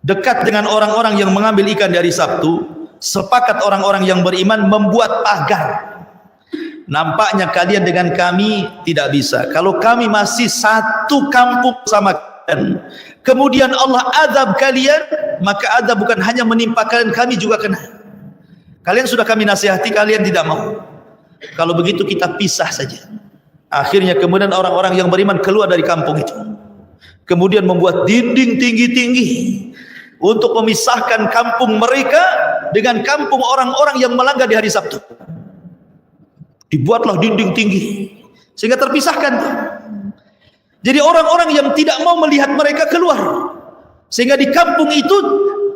dekat dengan orang-orang yang mengambil ikan dari Sabtu, sepakat orang-orang yang beriman membuat pagar. Nampaknya kalian dengan kami tidak bisa. Kalau kami masih satu kampung sama kalian, kemudian Allah azab kalian, maka azab bukan hanya menimpa kalian, kami juga kena. Kalian sudah kami nasihati, kalian tidak mau. Kalau begitu kita pisah saja. Akhirnya kemudian orang-orang yang beriman keluar dari kampung itu, kemudian membuat dinding tinggi-tinggi untuk memisahkan kampung mereka dengan kampung orang-orang yang melanggar di hari Sabtu. Dibuatlah dinding tinggi sehingga terpisahkan. Jadi orang-orang yang tidak mau melihat mereka keluar, sehingga di kampung itu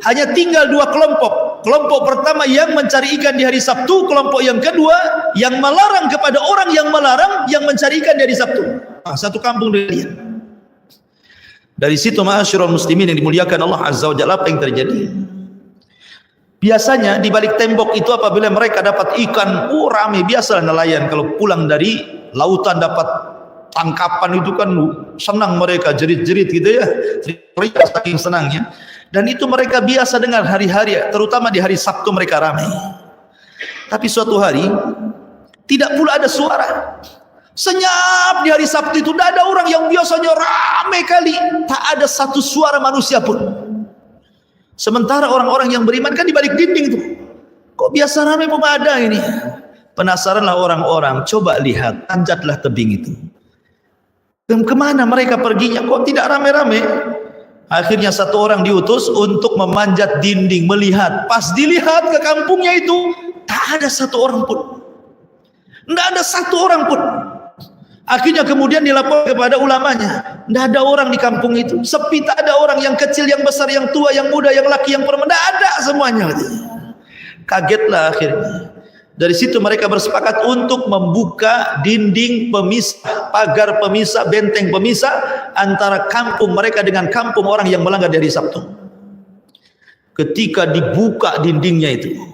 hanya tinggal 2 kelompok. Kelompok pertama yang mencari ikan di hari Sabtu, kelompok yang kedua yang melarang kepada orang yang melarang yang mencari ikan di hari Sabtu. Satu kampung dia. Dari situ ma'asyiral muslimin yang dimuliakan Allah Azza wa Jalla, apa yang terjadi? Biasanya di balik tembok itu apabila mereka dapat ikan, rame, biasa nelayan kalau pulang dari lautan dapat tangkapan itu kan senang mereka, jerit-jerit gitu ya. Mereka saking senangnya. Dan itu mereka biasa dengar hari-hari, terutama di hari Sabtu mereka ramai. Tapi suatu hari tidak pula ada suara. Senyap di hari Sabtu itu, tidak ada orang yang biasanya ramai kali, tak ada satu suara manusia pun. Sementara orang-orang yang beriman kan di balik dinding itu, kok biasa ramai belum ada ini. Penasaranlah orang-orang, coba lihat, tanjatlah tebing itu. Kemana mereka perginya? Kok tidak ramai-ramai? Akhirnya satu orang diutus untuk memanjat dinding melihat. Pas dilihat ke kampungnya itu, tak ada satu orang pun. Tidak ada satu orang pun. Akhirnya kemudian dilapor kepada ulamanya. Tidak ada orang di kampung itu. Sepi, tak ada orang, yang kecil, yang besar, yang tua, yang muda, yang laki, yang perempuan. Tidak ada semuanya. Kagetlah akhirnya. Dari situ mereka bersepakat untuk membuka dinding pemisah, pagar pemisah, benteng pemisah antara kampung mereka dengan kampung orang yang melanggar di hari Sabtu. Ketika dibuka dindingnya itu,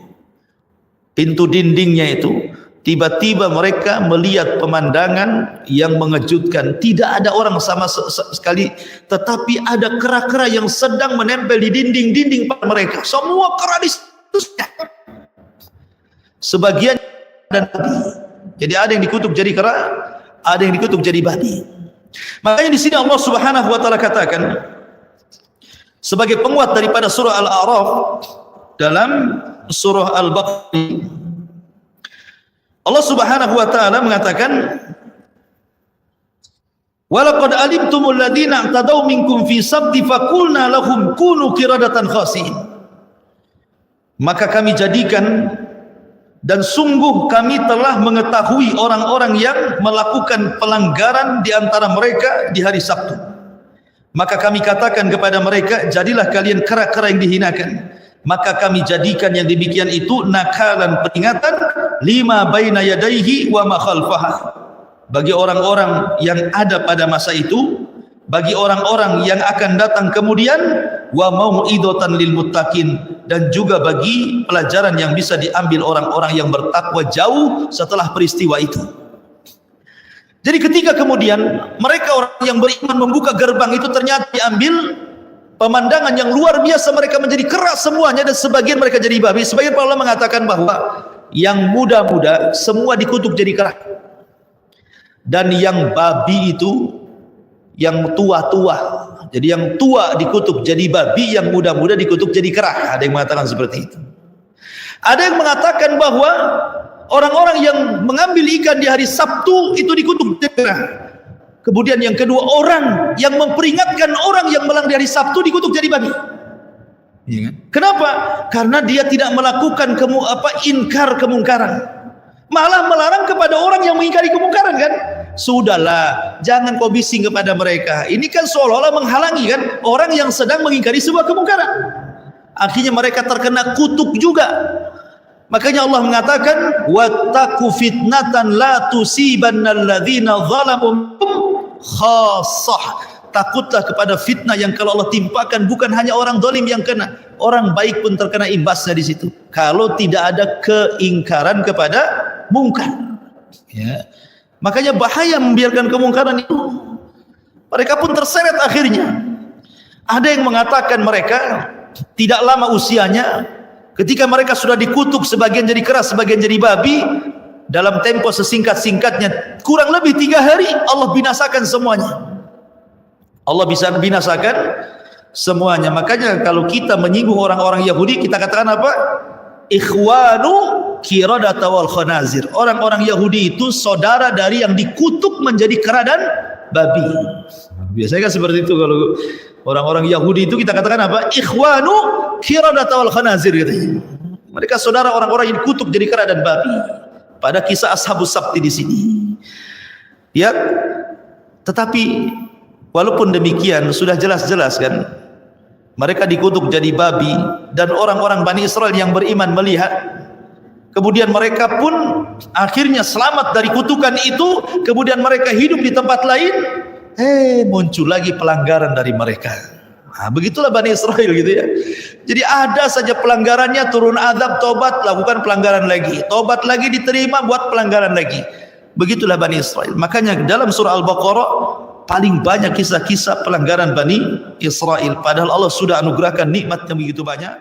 pintu dindingnya itu, tiba-tiba mereka melihat pemandangan yang mengejutkan. Tidak ada orang sama sekali, tetapi ada kera-kera yang sedang menempel di dinding-dinding mereka. Semua kera di situ. Sebagian dan babi. Jadi ada yang dikutuk jadi kera, ada yang dikutuk jadi babi. Makanya di sini Allah Subhanahu wa taala katakan sebagai penguat daripada surah Al-A'raf dalam surah Al-Baqarah, Allah Subhanahu wa taala mengatakan, "Walaqad alimtumul ladzina i'tadaw minkum fi sabti faqulna lahum kunu qiradatan khasiin." Maka kami jadikan, dan sungguh kami telah mengetahui orang-orang yang melakukan pelanggaran di antara mereka di hari Sabtu. Maka kami katakan kepada mereka, jadilah kalian kera-kera yang dihinakan. Maka kami jadikan yang demikian itu nakalan, peringatan, lima baina yadaihi wa ma khalfaha, bagi orang-orang yang ada pada masa itu, bagi orang-orang yang akan datang kemudian, wa mau'idatan lil muttaqin, dan juga bagi pelajaran yang bisa diambil orang-orang yang bertakwa jauh setelah peristiwa itu. Jadi ketika kemudian mereka orang yang beriman membuka gerbang itu, ternyata diambil pemandangan yang luar biasa. Mereka menjadi keras semuanya, dan sebagian mereka jadi babi. Sebagian para ulama mengatakan bahwa yang muda-muda semua dikutuk jadi kera, dan yang babi itu yang tua-tua. Jadi yang tua dikutuk jadi babi, yang muda-muda dikutuk jadi kera. Ada yang mengatakan seperti itu. Ada yang mengatakan bahwa orang-orang yang mengambil ikan di hari Sabtu itu dikutuk jadi kera. Kemudian yang kedua, orang yang memperingatkan orang yang melanggar di hari Sabtu dikutuk jadi babi. Ya, kan? Kenapa? Karena dia tidak melakukan inkar kemungkaran, malah melarang kepada orang yang mengingkari kemungkaran, kan? Sudahlah, jangan kau bising kepada mereka. Ini kan seolah-olah menghalangi, kan, orang yang sedang mengingkari sebuah kemungkaran. Akhirnya mereka terkena kutuk juga. Makanya Allah mengatakan, wattaqu fitnatan la tusibannal ladzina zalamu khassah. Takutlah kepada fitnah yang kalau Allah timpakan bukan hanya orang zalim yang kena, orang baik pun terkena imbasnya di situ. Kalau tidak ada keingkaran kepada mungkar, ya. Makanya bahaya membiarkan kemungkaran itu. Mereka pun terseret akhirnya. Ada yang mengatakan mereka tidak lama usianya, ketika mereka sudah dikutuk, sebagian jadi keras, sebagian jadi babi, dalam tempo sesingkat-singkatnya, kurang lebih 3 hari Allah binasakan semuanya. Allah bisa binasakan semuanya. Makanya kalau kita menyinggung orang-orang Yahudi, kita katakan apa? Ikhwanu qiradata wal khanazir. Orang-orang Yahudi itu saudara dari yang dikutuk menjadi kera dan babi. Biasanya kan seperti itu, kalau orang-orang Yahudi itu kita katakan apa? Ikhwanu qiradata wal khanazir gitu. Mereka saudara orang-orang yang dikutuk jadi kera dan babi. Pada kisah Ashabus Sabti di sini. Ya, tetapi walaupun demikian sudah jelas-jelas, kan, mereka dikutuk jadi babi, dan orang-orang Bani Israel yang beriman melihat, kemudian mereka pun akhirnya selamat dari kutukan itu. Kemudian mereka hidup di tempat lain, muncul lagi pelanggaran dari mereka. Nah, begitulah Bani Israel gitu ya. Jadi ada saja pelanggarannya, turun azab, tobat, lakukan pelanggaran lagi, tobat lagi, diterima, buat pelanggaran lagi. Begitulah Bani Israel. Makanya dalam surah Al-Baqarah paling banyak kisah-kisah pelanggaran Bani Israel, padahal Allah sudah anugerahkan nikmat yang begitu banyak.